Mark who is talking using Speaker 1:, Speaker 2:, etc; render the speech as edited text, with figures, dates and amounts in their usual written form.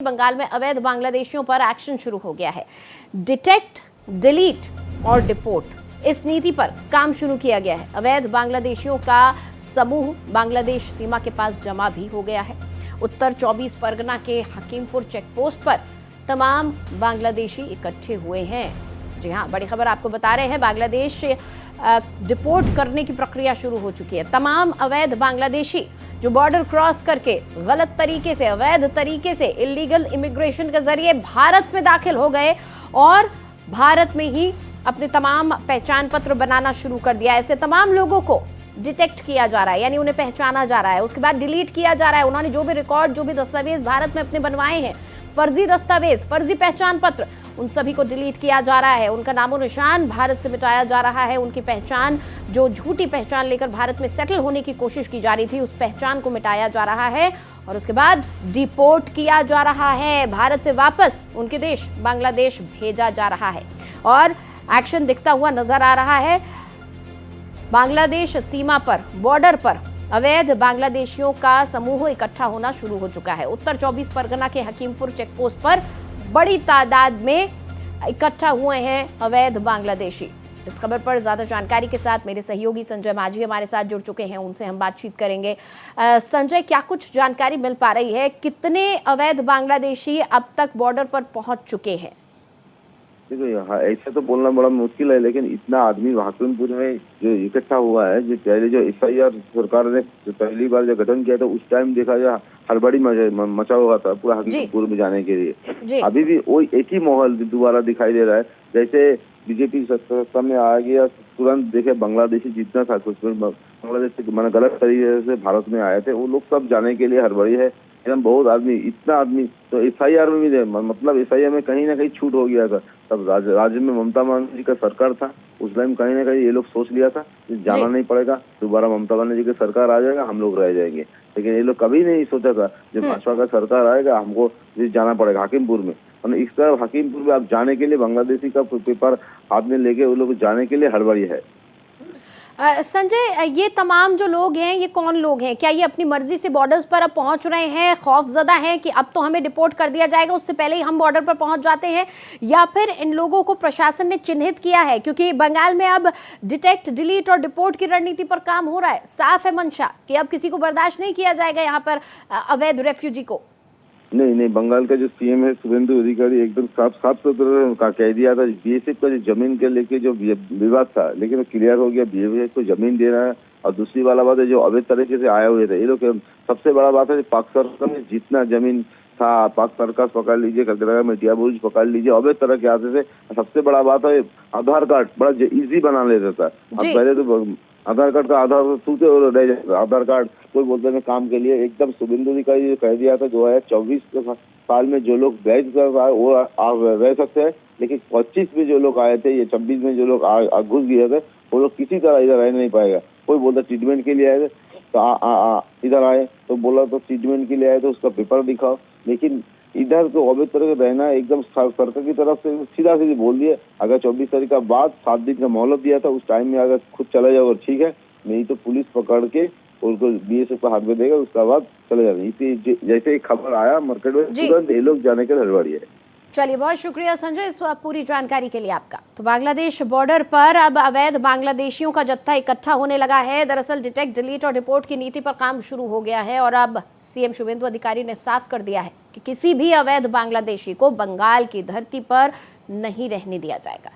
Speaker 1: बंगाल में अवैध बांग्लादेशियों पर एक्शन शुरू हो गया है। डिटेक्ट, डिलीट और डिपोर्ट, इस नीति पर काम शुरू किया गया है। अवैध बांग्लादेशियों का समूह बांग्लादेश सीमा के पास जमा भी हो गया है। उत्तर 24 परगना के हकीमपुर चेकपोस्ट पर तमाम बांग्लादेशी इकट्ठे हुए हैं। जी हां, बड़ी खबर आपको बता रहे हैं, बांग्लादेश डिपोर्ट करने की प्रक्रिया शुरू हो चुकी है। तमाम अवैध बांग्लादेशी जो बॉर्डर क्रॉस करके गलत तरीके से, अवैध तरीके से, इलीगल इमिग्रेशन के जरिए भारत में दाखिल हो गए और भारत में ही अपने तमाम पहचान पत्र बनाना शुरू कर दिया। ऐसे तमाम लोगों को डिटेक्ट किया जा रहा है, यानी उन्हें पहचाना जा रहा है। उसके बाद डिलीट किया जा रहा है। उन्होंने जो भी रिकॉर्ड, जो भी दस्तावेज भारत में अपने बनवाए हैं, फर्जी दस्तावेज, फर्जी पहचान पत्र, उन सभी को डिलीट किया जा रहा है। उनका नामो निशान भारत से मिटाया जा रहा है। उनकी पहचान, जो झूठी पहचान लेकर भारत में सेटल होने की कोशिश की जा रही थी, उस पहचान को मिटाया जा रहा है और उसके बाद डिपोर्ट किया जा रहा है। भारत से वापस उनके देश बांग्लादेश भेजा जा रहा है और एक्शन दिखता हुआ नजर आ रहा है। बांग्लादेश सीमा पर, बॉर्डर पर अवैध बांग्लादेशियों का समूह इकट्ठा होना शुरू हो चुका है। उत्तर 24 परगना के हकीमपुर चेकपोस्ट पर बड़ी तादाद में इकट्ठा हुए हैं अवैध बांग्लादेशी। इस खबर पर ज्यादा जानकारी के साथ मेरे सहयोगी संजय माझी हमारे साथ जुड़ चुके हैं, उनसे हम बातचीत करेंगे। संजय, क्या कुछ जानकारी मिल पा रही है? कितने अवैध बांग्लादेशी अब तक बॉर्डर पर पहुंच चुके हैं?
Speaker 2: देखो, ऐसा तो बोलना बड़ा मुश्किल है, लेकिन इतना आदमी हकीमपुर में जो इकट्ठा हुआ है, जो पहले जो FIR सरकार ने जो पहली बार जो गठन किया था, उस टाइम देखा जाए हड़बड़ी मचा हुआ था पूरा हकीमपुर में जाने के लिए। अभी भी वही एक ही माहौल दोबारा दिखाई दे रहा है। जैसे बीजेपी सत्ता में आ गया, तुरंत देखे बांग्लादेशी जितना था, कुछ बांग्लादेश से मैंने गलत तरीके से भारत में आए थे, वो लोग सब जाने के लिए हड़बड़ी है। बहुत आदमी, इतना आदमी तो FIR में भी मतलब FIR में कहीं ना कहीं छूट हो गया था। तब राज्य में ममता बनर्जी का सरकार था, उस टाइम कहीं ना कहीं ये लोग सोच लिया था जाना नहीं पड़ेगा, दोबारा ममता बनर्जी की सरकार आ जाएगा, हम लोग रह जाएंगे। लेकिन ये लोग कभी नहीं सोचा था जब भाजपा का सरकार आएगा हमको जाना पड़ेगा हकीमपुर में। इस तरह हकीमपुर में आप जाने के लिए बांग्लादेशी का पेपर हाथ में लेके वो लोग जाने के लिए हड़बड़ी है।
Speaker 1: संजय, ये तमाम जो लोग हैं, ये कौन लोग हैं? क्या ये अपनी मर्जी से बॉर्डर्स पर अब पहुंच रहे हैं, खौफजदा हैं कि अब तो हमें डिपोर्ट कर दिया जाएगा, उससे पहले ही हम बॉर्डर पर पहुंच जाते हैं, या फिर इन लोगों को प्रशासन ने चिन्हित किया है? क्योंकि बंगाल में अब डिटेक्ट, डिलीट और डिपोर्ट की रणनीति पर काम हो रहा है। साफ है मंशा कि अब किसी को बर्दाश्त नहीं किया जाएगा यहाँ पर अवैध रेफ्यूजी को।
Speaker 2: नहीं, बंगाल का जो CM है शुभेंदु अधिकारी एकदम साफ सुथरा कह दिया था। BSF का जो जमीन के लेके जो विवाद था, लेकिन क्लियर हो गया, BSF को जमीन दे रहा है। और दूसरी वाला बात है, जो अवैध तरीके से आए हुए थे ये लोग, सबसे बड़ा बात है पाक सरकार में जितना जमीन था, पाक सरकार पकड़ लीजिए, कलकत्ता में टिया बुर्ज पकड़ लीजिए, अवैध तरह के आते थे। सबसे बड़ा बात है आधार कार्ड बड़ा इजी बना लेता था। अब पहले तो आधार कार्ड का आधार सूते रह जाता, आधार कार्ड कोई बोलते हैं काम के लिए। एकदम शुभेंदु अधिकारी कह दिया था 2024 साल में जो लोग वैध कर आए वो रह सकते हैं, लेकिन 25 में जो लोग आए थे, ये 26 में जो लोग घुस गए थे, वो लोग किसी तरह इधर रह नहीं पाएगा। कोई बोलता ट्रीटमेंट के लिए आए थे तो इधर आए, तो बोला तो ट्रीटमेंट के लिए आए तो उसका पेपर दिखाओ। लेकिन इधर तो अवैध तरह से रहना एकदम सरकार की तरफ से सीधा बोल दिए। अगर 24 तारीख का बाद 7 दिन का मोहलत दिया था, उस टाइम में अगर खुद चला जाओ ठीक है, नहीं तो पुलिस पकड़ के उनको BSF का हाथ में देगा, उसके बाद चले जाएंगे। जैसे ही खबर आया मार्केट में, तुरंत ये लोग जाने के हड़बड़ी है।
Speaker 1: चलिए, बहुत शुक्रिया संजय इस पूरी जानकारी के लिए आपका। तो बांग्लादेश बॉर्डर पर अब अवैध बांग्लादेशियों का जत्था इकट्ठा होने लगा है। दरअसल डिटेक्ट, डिलीट और डिपोर्ट की नीति पर काम शुरू हो गया है और अब CM शुभेंदु अधिकारी ने साफ कर दिया है कि किसी भी अवैध बांग्लादेशी को बंगाल की धरती पर नहीं रहने दिया जाएगा।